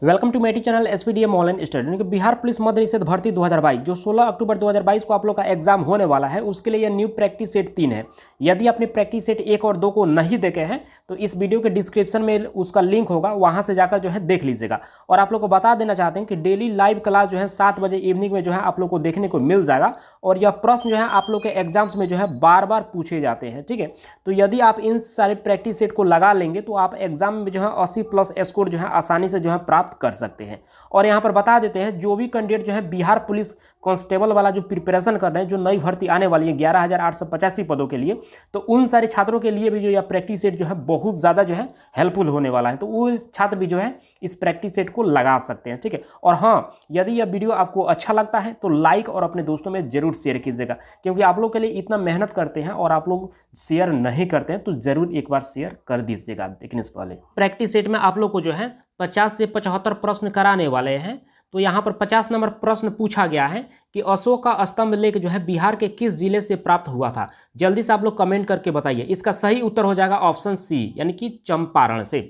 Welcome to मेटी channel SPDM online study. कि Bihar police मध्य निषेध भर्ती 2022 जो 16 अक्टूबर 2022 को आप लोग का एग्जाम होने वाला है, उसके लिए यह न्यू प्रैक्टिस सेट 3 है। यदि आपने प्रैक्टिस सेट 1 और 2 को नहीं देखे हैं तो इस वीडियो के डिस्क्रिप्शन में उसका लिंक होगा, वहां से जाकर जो है देख लीजिएगा। और आप लोग को बता देना चाहते हैं कि डेली लाइव क्लास जो है 7 बजे इवनिंग में जो है आप लोग को देखने को मिल जाएगा। और यह प्रश्न जो है आप लोग के एग्जाम्स में जो है बार बार पूछे जाते हैं, ठीक है। तो यदि आप इन सारे प्रैक्टिस सेट को लगा लेंगे तो आप एग्जाम में जो है 80+ स्कोर जो है आसानी से जो है प्राप्त कर सकते हैं। और यहाँ पर बता देते हैं, जो भी कैंडिडेट जो है बिहार पुलिस कांस्टेबल वाला जो प्रिपरेशन कर रहे हैं, जो नई भर्ती आने वाली है 11,885 पदों के लिए, तो उन सारे छात्रों के लिए भी जो यह प्रैक्टिस सेट जो है बहुत ज़्यादा जो है हेल्पफुल होने वाला है। तो वो छात्र भी जो है इस प्रैक्टिस सेट को लगा सकते हैं, ठीक है। और हाँ, यदि यह वीडियो आपको अच्छा लगता है तो लाइक और अपने दोस्तों में जरूर शेयर कीजिएगा, क्योंकि आप लोग के लिए इतना मेहनत करते हैं और आप लोग शेयर नहीं करते हैं, तो जरूर एक बार शेयर कर दीजिएगा देखने से पहले। प्रैक्टिस सेट में आप लोग को जो है 50 से 75 प्रश्न कराने वाले हैं। तो यहाँ पर 50 नंबर प्रश्न पूछा गया है कि अशोक का स्तंभ लेख जो है बिहार के किस जिले से प्राप्त हुआ था। जल्दी से आप लोग कमेंट करके बताइए। इसका सही उत्तर हो जाएगा ऑप्शन सी, यानी कि चंपारण से।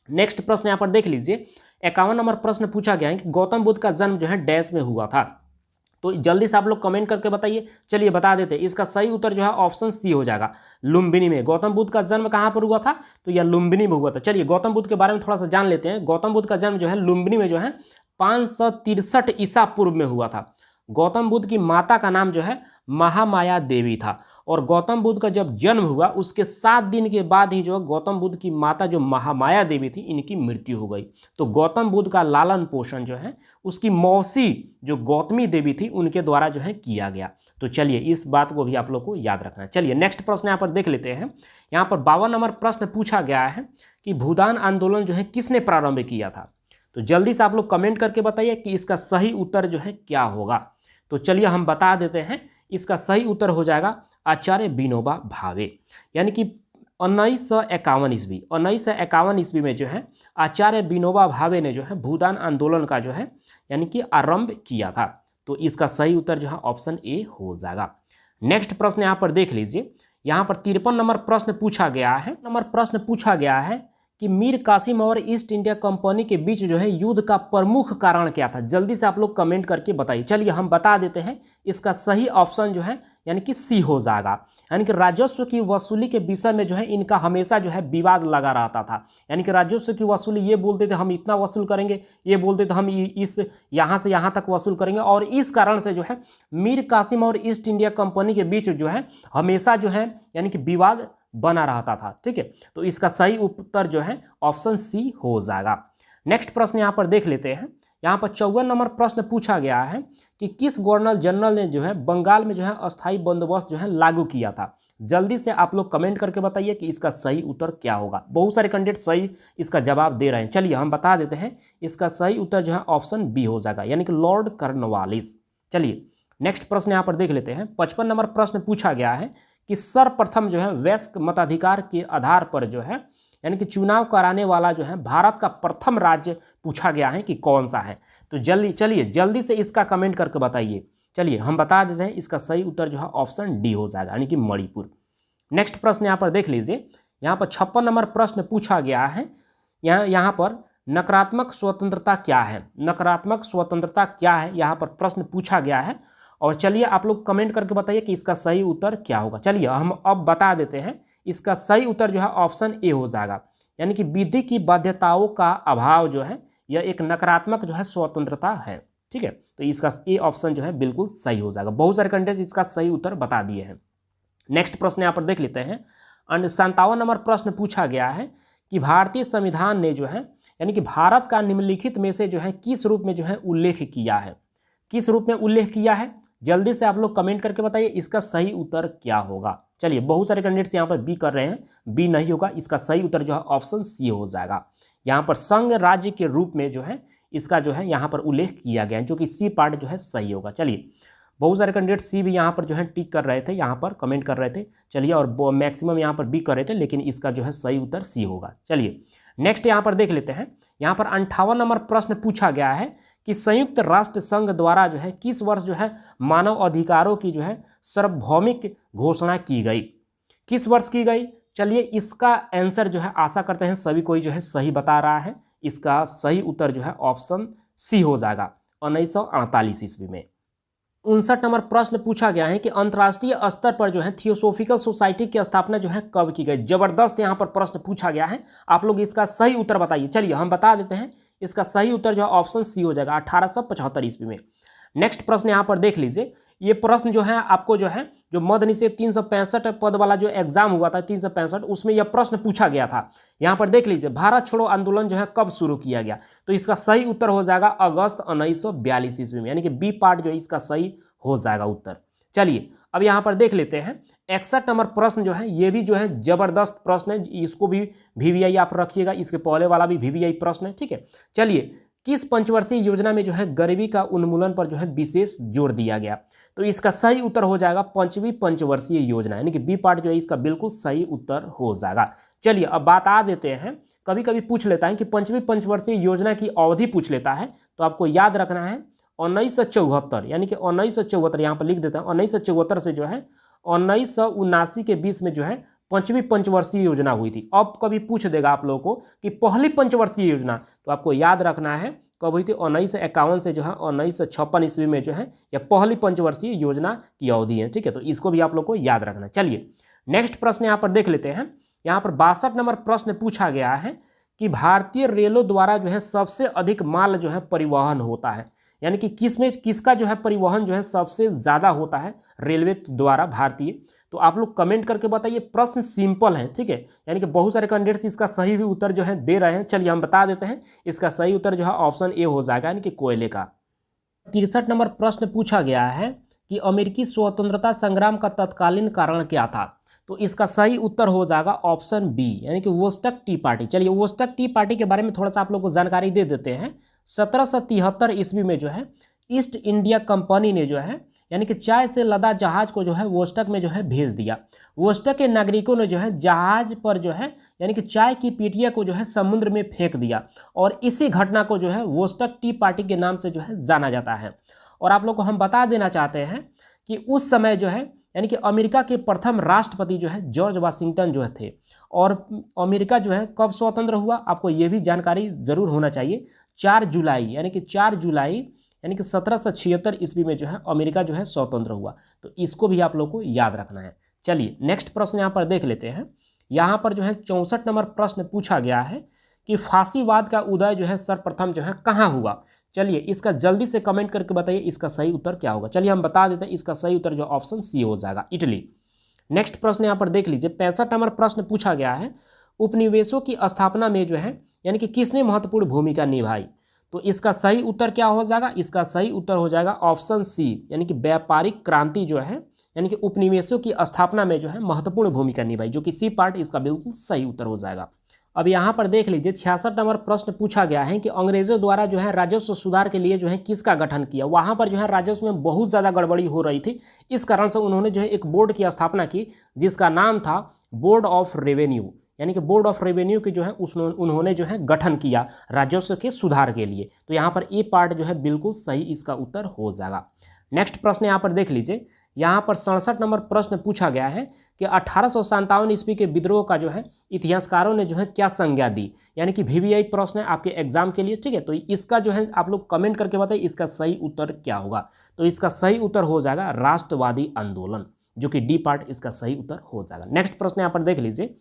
नेक्स्ट प्रश्न यहाँ पर देख लीजिए, 51 नंबर प्रश्न पूछा गया है कि गौतम बुद्ध का जन्म जो है डैश में हुआ था। तो जल्दी से आप लोग कमेंट करके बताइए। चलिए बता देते हैं, इसका सही उत्तर जो है ऑप्शन सी हो जाएगा, लुम्बिनी में। गौतम बुद्ध का जन्म कहाँ पर हुआ था? तो यह लुम्बिनी में हुआ था। चलिए गौतम बुद्ध के बारे में थोड़ा सा जान लेते हैं। गौतम बुद्ध का जन्म जो है लुम्बिनी में जो है 563 ईसा पूर्व में हुआ था। गौतम बुद्ध की माता का नाम जो है महामाया देवी था। और गौतम बुद्ध का जब जन्म हुआ उसके 7 दिन के बाद ही जो गौतम बुद्ध की माता जो महामाया देवी थी, इनकी मृत्यु हो गई। तो गौतम बुद्ध का लालन पोषण जो है उसकी मौसी जो गौतमी देवी थी उनके द्वारा जो है किया गया। तो चलिए इस बात को भी आप लोग को याद रखना है। चलिए नेक्स्ट प्रश्न यहाँ पर देख लेते हैं। यहाँ पर 52 नंबर प्रश्न पूछा गया है कि भूदान आंदोलन जो है किसने प्रारंभ किया था। तो जल्दी से आप लोग कमेंट करके बताइए कि इसका सही उत्तर जो है क्या होगा। तो चलिए हम बता देते हैं, इसका सही उत्तर हो जाएगा आचार्य विनोबा भावे, यानी कि 1951 ईस्वी। 1951 ईस्वी में जो है आचार्य विनोबा भावे ने जो है भूदान आंदोलन का जो है यानी कि आरंभ किया था। तो इसका सही उत्तर जो है ऑप्शन ए हो जाएगा। नेक्स्ट प्रश्न यहाँ पर देख लीजिए। यहाँ पर 53 नंबर प्रश्न पूछा गया है कि मीर कासिम और ईस्ट इंडिया कंपनी के बीच जो है युद्ध का प्रमुख कारण क्या था। जल्दी से आप लोग कमेंट करके बताइए। चलिए हम बता देते हैं, इसका सही ऑप्शन जो है यानी कि सी हो जाएगा। यानी कि राजस्व की वसूली के विषय में जो है इनका हमेशा जो है विवाद लगा रहता था। यानी कि राजस्व की वसूली, ये बोलते थे हम इतना वसूल करेंगे, ये बोलते थे हम इस यहाँ से यहाँ तक वसूल करेंगे। और इस कारण से जो है मीर कासिम और ईस्ट इंडिया कंपनी के बीच जो है हमेशा जो है यानी कि विवाद बना रहता था, ठीक है। तो इसका सही उत्तर जो है ऑप्शन सी हो जाएगा। नेक्स्ट प्रश्न यहाँ पर देख लेते हैं। यहाँ पर 54 नंबर प्रश्न पूछा गया है कि किस गवर्नर जनरल ने जो है बंगाल में जो है अस्थायी बंदोबस्त जो है लागू किया था। जल्दी से आप लोग कमेंट करके बताइए कि इसका सही उत्तर क्या होगा। बहुत सारे कैंडिडेट सही इसका जवाब दे रहे हैं। चलिए हम बता देते हैं, इसका सही उत्तर जो है ऑप्शन बी हो जाएगा, यानी कि लॉर्ड कॉर्नवालिस। चलिए नेक्स्ट प्रश्न यहाँ पर देख लेते हैं। 55 नंबर प्रश्न पूछा गया है कि सर्वप्रथम जो है वयस्क मताधिकार के आधार पर जो है यानी कि चुनाव कराने वाला जो है भारत का प्रथम राज्य पूछा गया है कि कौन सा है। तो जल्दी से इसका कमेंट करके बताइए। चलिए हम बता देते हैं, इसका सही उत्तर जो है ऑप्शन डी हो जाएगा, यानी कि मणिपुर। नेक्स्ट प्रश्न यहाँ पर देख लीजिए। यहाँ पर 56 नंबर प्रश्न पूछा गया है। यहाँ पर नकारात्मक स्वतंत्रता क्या है, नकारात्मक स्वतंत्रता क्या है, यहाँ पर प्रश्न पूछा गया है। और चलिए आप लोग कमेंट करके बताइए कि इसका सही उत्तर क्या होगा। चलिए हम अब बता देते हैं, इसका सही उत्तर जो है ऑप्शन ए हो जाएगा, यानी कि विधि की बाध्यताओं का अभाव जो है यह एक नकारात्मक जो है स्वतंत्रता है, ठीक है। तो इसका ए ऑप्शन जो है बिल्कुल सही हो जाएगा। बहुत सारे कैंडिडेट इसका सही उत्तर बता दिए हैं। नेक्स्ट प्रश्न यहाँ पर देख लेते हैं। 57 नंबर प्रश्न पूछा गया है कि भारतीय संविधान ने जो है यानी कि भारत का निम्नलिखित में से जो है किस रूप में जो है उल्लेख किया है, किस रूप में उल्लेख किया है। जल्दी से आप लोग कमेंट करके बताइए इसका सही उत्तर क्या होगा। चलिए बहुत सारे कैंडिडेट्स यहाँ पर बी कर रहे हैं, बी नहीं होगा। इसका सही उत्तर जो है ऑप्शन सी हो जाएगा। यहाँ पर संघ राज्य के रूप में जो है इसका जो है यहाँ पर उल्लेख किया गया है, जो कि सी पार्ट जो है सही होगा। चलिए बहुत सारे कैंडिडेट सी भी यहाँ पर जो है टिक कर रहे थे, यहाँ पर कमेंट कर रहे थे। चलिए और मैक्सिमम यहाँ पर बी कर रहे थे, लेकिन इसका जो है सही उत्तर सी होगा। चलिए नेक्स्ट यहाँ पर देख लेते हैं। यहाँ पर 58 नंबर प्रश्न पूछा गया है कि संयुक्त राष्ट्र संघ द्वारा जो है किस वर्ष जो है मानव अधिकारों की जो है सार्वभौमिक घोषणा की गई, किस वर्ष की गई। चलिए इसका आंसर जो है आशा करते हैं सभी कोई जो है सही बता रहा है। इसका सही उत्तर जो है ऑप्शन सी हो जाएगा 1948 ईस्वी में। 59 नंबर प्रश्न पूछा गया है कि अंतर्राष्ट्रीय स्तर पर जो है थियोसॉफिकल सोसाइटी की स्थापना जो है कब की गई। जबरदस्त यहाँ पर प्रश्न पूछा गया है, आप लोग इसका सही उत्तर बताइए। चलिए हम बता देते हैं, इसका सही उत्तर जो है ऑप्शन सी हो जाएगा 1875 ईस्वी में। नेक्स्ट प्रश्न यहाँ पर देख लीजिए, ये प्रश्न जो है आपको जो मद्य निषेध 365 पद वाला जो एग्जाम हुआ था 365, उसमें यह प्रश्न पूछा गया था। यहाँ पर देख लीजिए, भारत छोड़ो आंदोलन जो है कब शुरू किया गया, तो इसका सही उत्तर हो जाएगा अगस्त 1942 ईस्वी में, यानी कि बी पार्ट जो है इसका सही हो जाएगा उत्तर। चलिए अब यहाँ पर देख लेते हैं 61 नंबर प्रश्न जो है, ये भी जो है जबरदस्त प्रश्न है, इसको भी VVI आप रखिएगा, इसके पहले वाला भी VVI प्रश्न है, ठीक है। चलिए, किस पंचवर्षीय योजना में जो है गरीबी का उन्मूलन पर जो है विशेष जोर दिया गया, तो इसका सही उत्तर हो जाएगा 5वीं पंचवर्षीय योजना, यानी कि बी पार्ट जो है इसका बिल्कुल सही उत्तर हो जाएगा। चलिए अब बता देते हैं, कभी कभी पूछ लेता है कि 5वीं पंचवर्षीय योजना की अवधि पूछ लेता है, तो आपको याद रखना है 1974, यानी कि 1974 यहाँ पर लिख देता है, 1974 से जो है 1979 के बीच में जो है 5वीं पंचवर्षीय योजना हुई थी। अब कभी पूछ देगा आप लोगों को कि पहली पंचवर्षीय योजना, तो आपको याद रखना है कब हुई थी, 1951 से जो है 1956 ईस्वी में जो है यह पहली पंचवर्षीय योजना की अवधि है, ठीक है। तो इसको भी आप लोग को याद रखना। चलिए नेक्स्ट प्रश्न यहाँ पर देख लेते हैं। यहाँ पर 62 नंबर प्रश्न पूछा गया है कि भारतीय रेलों द्वारा जो है सबसे अधिक माल जो है परिवहन होता है, यानी कि किसका जो है परिवहन जो है सबसे ज़्यादा होता है रेलवे द्वारा भारतीय, तो आप लोग कमेंट करके बताइए। प्रश्न सिंपल है, ठीक है, यानी कि बहुत सारे कैंडिडेट्स इसका सही भी उत्तर जो है दे रहे हैं। चलिए हम बता देते हैं, इसका सही उत्तर जो है ऑप्शन ए हो जाएगा, यानी कि कोयले का। 63 नंबर प्रश्न पूछा गया है कि अमेरिकी स्वतंत्रता संग्राम का तत्कालीन कारण क्या था, तो इसका सही उत्तर हो जाएगा ऑप्शन बी, यानी कि वोस्टक टी पार्टी। चलिए वोस्टक टी पार्टी के बारे में थोड़ा सा आप लोग को जानकारी दे देते हैं। 1773 ईस्वी में जो है ईस्ट इंडिया कंपनी ने जो है यानी कि चाय से लदा जहाज को जो है वोस्टक में जो है भेज दिया। वोस्टक के नागरिकों ने जो है जहाज पर जो है यानी कि चाय की पीटिया को जो है समुद्र में फेंक दिया, और इसी घटना को जो है वोस्टक टी पार्टी के नाम से जो है जाना जाता है। और आप लोग को हम बता देना चाहते हैं कि उस समय जो है यानी कि अमेरिका के प्रथम राष्ट्रपति जो है जॉर्ज वाशिंगटन जो है थे, और अमेरिका जो है कब स्वतंत्र हुआ आपको ये भी जानकारी जरूर होना चाहिए। 4 जुलाई यानी कि 4 जुलाई यानी कि 1776 ईस्वी में जो है अमेरिका जो है स्वतंत्र हुआ, तो इसको भी आप लोग को याद रखना है। चलिए नेक्स्ट प्रश्न यहाँ पर देख लेते हैं। यहाँ पर जो है 64 नंबर प्रश्न पूछा गया है कि फांसीवाद का उदय जो है सर्वप्रथम जो है कहाँ हुआ। चलिए इसका जल्दी से कमेंट करके बताइए, इसका सही उत्तर क्या होगा। चलिए हम बता देते हैं, इसका सही उत्तर जो ऑप्शन सी हो जाएगा, इटली। नेक्स्ट प्रश्न यहाँ पर देख लीजिए, 65 नंबर प्रश्न पूछा गया है उपनिवेशों की स्थापना में जो है यानी कि किसने महत्वपूर्ण भूमिका निभाई, तो इसका सही उत्तर क्या हो जाएगा। इसका सही उत्तर हो जाएगा ऑप्शन सी, यानी कि व्यापारिक क्रांति जो है यानी कि उपनिवेशों की स्थापना में जो है महत्वपूर्ण भूमिका निभाई, जो कि सी पार्ट इसका बिल्कुल सही उत्तर हो जाएगा। अब यहाँ पर देख लीजिए 66 नंबर प्रश्न पूछा गया है कि अंग्रेजों द्वारा जो है राजस्व सुधार के लिए जो है किसका गठन किया। वहाँ पर जो है राजस्व में बहुत ज़्यादा गड़बड़ी हो रही थी, इस कारण से उन्होंने जो है एक बोर्ड की स्थापना की जिसका नाम था बोर्ड ऑफ रेवेन्यू, यानी कि बोर्ड ऑफ रेवेन्यू की जो है उन्होंने जो है गठन किया राजस्व के सुधार के लिए। तो यहाँ पर ए पार्ट जो है बिल्कुल सही इसका उत्तर हो जाएगा। नेक्स्ट प्रश्न यहाँ पर देख लीजिए, यहाँ पर 67 नंबर प्रश्न पूछा गया है कि 1857 ईस्वी के विद्रोह का जो है इतिहासकारों ने जो है क्या संज्ञा दी, यानी कि VVI प्रश्न है आपके एग्जाम के लिए, ठीक है। तो इसका जो है आप लोग कमेंट करके बताइए इसका सही उत्तर क्या होगा। तो इसका सही उत्तर हो जाएगा राष्ट्रवादी आंदोलन, जो कि डी पार्ट इसका सही उत्तर हो जाएगा। नेक्स्ट प्रश्न यहाँ पर देख लीजिए,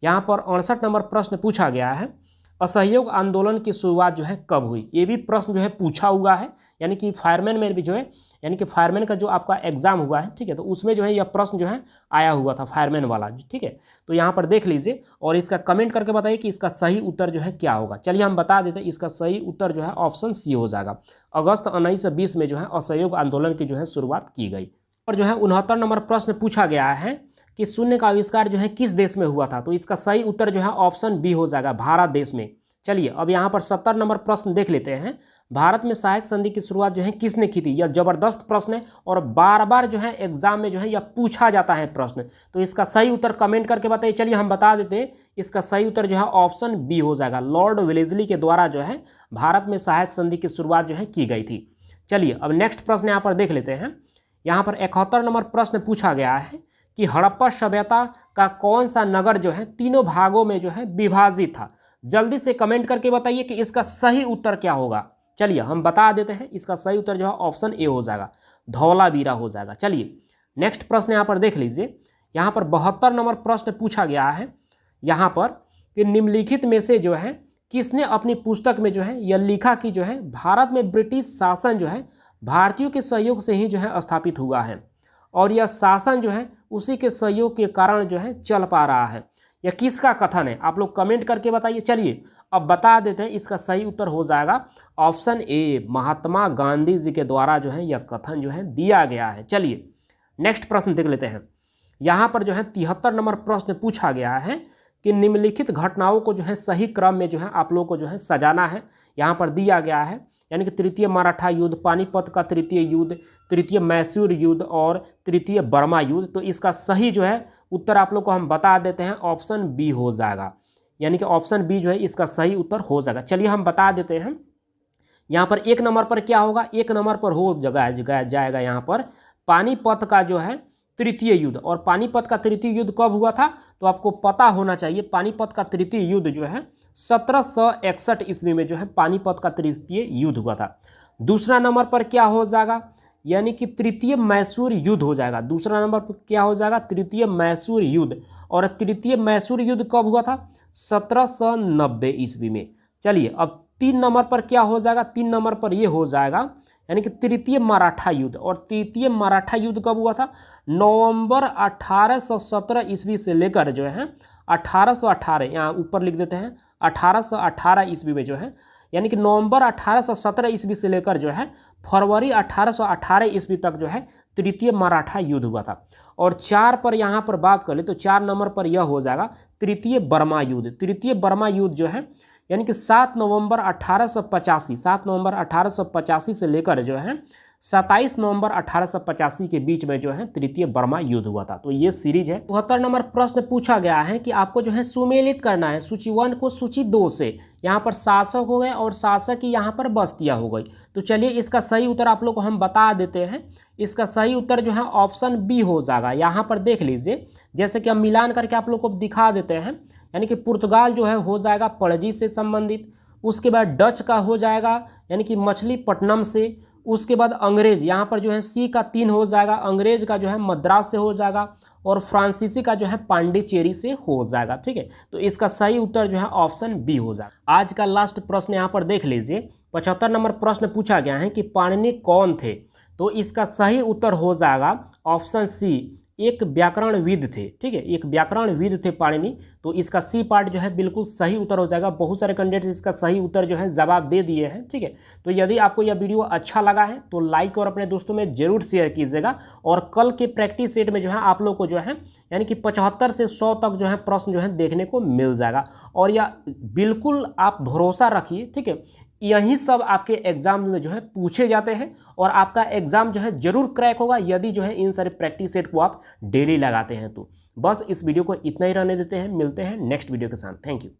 यहाँ पर 68 नंबर प्रश्न पूछा गया है असहयोग आंदोलन की शुरुआत जो है कब हुई। ये भी प्रश्न जो है पूछा हुआ है, यानी कि फायरमैन में भी जो है यानी कि फायरमैन का जो आपका एग्जाम हुआ है, ठीक है, तो उसमें जो है यह प्रश्न जो है आया हुआ था फायरमैन वाला, ठीक है। तो यहाँ पर देख लीजिए और इसका कमेंट करके बताइए कि इसका सही उत्तर जो है क्या होगा। चलिए हम बता देते हैं, इसका सही उत्तर जो है ऑप्शन सी हो जाएगा। अगस्त 1920 में जो है असहयोग आंदोलन की जो है शुरुआत की गई। और जो है 69 नंबर प्रश्न पूछा गया है कि शून्य का आविष्कार जो है किस देश में हुआ था, तो इसका सही उत्तर जो है ऑप्शन बी हो जाएगा, भारत देश में। चलिए अब यहाँ पर 70 नंबर प्रश्न देख लेते हैं, भारत में सहायक संधि की शुरुआत जो है किसने की थी। यह जबरदस्त प्रश्न है और बार बार जो है एग्जाम में जो है यह पूछा जाता है प्रश्न, तो इसका सही उत्तर कमेंट करके बताइए। चलिए हम बता देते हैं, इसका सही उत्तर जो है ऑप्शन बी हो जाएगा, लॉर्ड वेलेस्ली के द्वारा जो है भारत में सहायक संधि की शुरुआत जो है की गई थी। चलिए अब नेक्स्ट प्रश्न यहाँ पर देख लेते हैं, यहाँ पर 71 नंबर प्रश्न पूछा गया है कि हड़प्पा सभ्यता का कौन सा नगर जो है तीनों भागों में जो है विभाजित था। जल्दी से कमेंट करके बताइए कि इसका सही उत्तर क्या होगा। चलिए हम बता देते हैं, इसका सही उत्तर जो है ऑप्शन ए हो जाएगा, धौलावीरा हो जाएगा। चलिए नेक्स्ट प्रश्न यहाँ पर देख लीजिए। यहाँ पर 72 नंबर प्रश्न पूछा गया है यहाँ पर कि निम्नलिखित में से जो है किसने अपनी पुस्तक में जो है यह लिखा कि जो है भारत में ब्रिटिश शासन जो है भारतीयों के सहयोग से ही जो है स्थापित हुआ है और यह शासन जो है उसी के सहयोग के कारण जो है चल पा रहा है। यह किसका कथन है, आप लोग कमेंट करके बताइए। चलिए अब बता देते हैं, इसका सही उत्तर हो जाएगा ऑप्शन ए, महात्मा गांधी जी के द्वारा जो है यह कथन जो है दिया गया है। चलिए नेक्स्ट प्रश्न देख लेते हैं। यहाँ पर जो है 73 नंबर प्रश्न पूछा गया है कि निम्नलिखित घटनाओं को जो है सही क्रम में जो है आप लोगों को जो है सजाना है। यहाँ पर दिया गया है, यानी कि तृतीय मराठा युद्ध, पानीपत का तृतीय युद्ध, तृतीय मैसूर युद्ध और तृतीय बर्मा युद्ध। तो इसका सही जो है उत्तर आप लोग को हम बता देते हैं, ऑप्शन बी हो जाएगा, यानी कि ऑप्शन बी जो है इसका सही उत्तर हो जाएगा। चलिए हम बता देते हैं। यहाँ पर 1 नंबर पर क्या होगा, 1 नंबर पर हो जाएगा यहाँ पर पानीपत का जो है तृतीय युद्ध। और पानीपत का तृतीय युद्ध कब हुआ था, तो आपको पता होना चाहिए। पानीपत का तृतीय युद्ध जो है 1761 ईस्वी में जो है पानीपत का तृतीय युद्ध हुआ था। दूसरा नंबर पर क्या हो जाएगा, यानी कि तृतीय मैसूर युद्ध हो जाएगा। दूसरा नंबर पर क्या हो जाएगा, तृतीय मैसूर युद्ध। और तृतीय मैसूर युद्ध कब हुआ था, 1790 ईस्वी में। चलिए अब 3 नंबर पर क्या हो जाएगा, 3 नंबर पर ये हो जाएगा यानी कि तृतीय मराठा युद्ध। और तृतीय मराठा युद्ध कब हुआ था, नवंबर 1817 ईस्वी से लेकर जो है 1818, यहाँ ऊपर लिख देते हैं 1818 ईस्वी में जो है, यानी कि नवंबर 1817 ईस्वी से लेकर जो है फरवरी 1818 ईस्वी तक जो है तृतीय मराठा युद्ध हुआ था। और 4 पर यहाँ पर बात कर ले तो 4 नंबर पर यह हो जाएगा तृतीय बर्मा युद्ध। तृतीय बर्मा युद्ध जो है यानी कि 7 नवंबर 1885 से लेकर जो है 27 नवंबर 1885 के बीच में जो है तृतीय बर्मा युद्ध हुआ था। तो ये सीरीज है। 72 नंबर प्रश्न पूछा गया है कि आपको जो है सुमेलित करना है सूची 1 को सूची 2 से। यहाँ पर शासक हो गए और शासक की यहाँ पर बस्तियाँ हो गई। तो चलिए इसका सही उत्तर आप लोग को हम बता देते हैं। इसका सही उत्तर जो है ऑप्शन बी हो जाएगा। यहाँ पर देख लीजिए, जैसे कि हम मिलान करके आप लोग को दिखा देते हैं। यानी कि पुर्तगाल जो है हो जाएगा पणजी से संबंधित, उसके बाद डच का हो जाएगा यानी कि मछलीपट्टनम से, उसके बाद अंग्रेज यहाँ पर जो है सी का 3 हो जाएगा, अंग्रेज का जो है मद्रास से हो जाएगा, और फ्रांसीसी का जो है पांडिचेरी से हो जाएगा। ठीक है, तो इसका सही उत्तर जो है ऑप्शन बी हो जाएगा। आज का लास्ट प्रश्न यहाँ पर देख लीजिए। 75 नंबर प्रश्न पूछा गया है कि पाणिनि कौन थे। तो इसका सही उत्तर हो जाएगा ऑप्शन सी, एक व्याकरणविद थे। ठीक है, एक व्याकरणविद थे पाणिनि। तो इसका सी पार्ट जो है बिल्कुल सही उत्तर हो जाएगा। बहुत सारे कैंडिडेट्स इसका सही उत्तर जो है जवाब दे दिए हैं। ठीक है, तो यदि आपको यह वीडियो अच्छा लगा है तो लाइक और अपने दोस्तों में जरूर शेयर कीजिएगा। और कल के प्रैक्टिस सेट में जो है आप लोग को जो है यानी कि 75 से 100 तक जो है प्रश्न जो है देखने को मिल जाएगा। और यह बिल्कुल आप भरोसा रखिए, ठीक है, यही सब आपके एग्जाम में जो है पूछे जाते हैं और आपका एग्जाम जो है जरूर क्रैक होगा यदि जो है इन सारे प्रैक्टिस सेट को आप डेली लगाते हैं। तो बस इस वीडियो को इतना ही रहने देते हैं, मिलते हैं नेक्स्ट वीडियो के साथ। Thank you.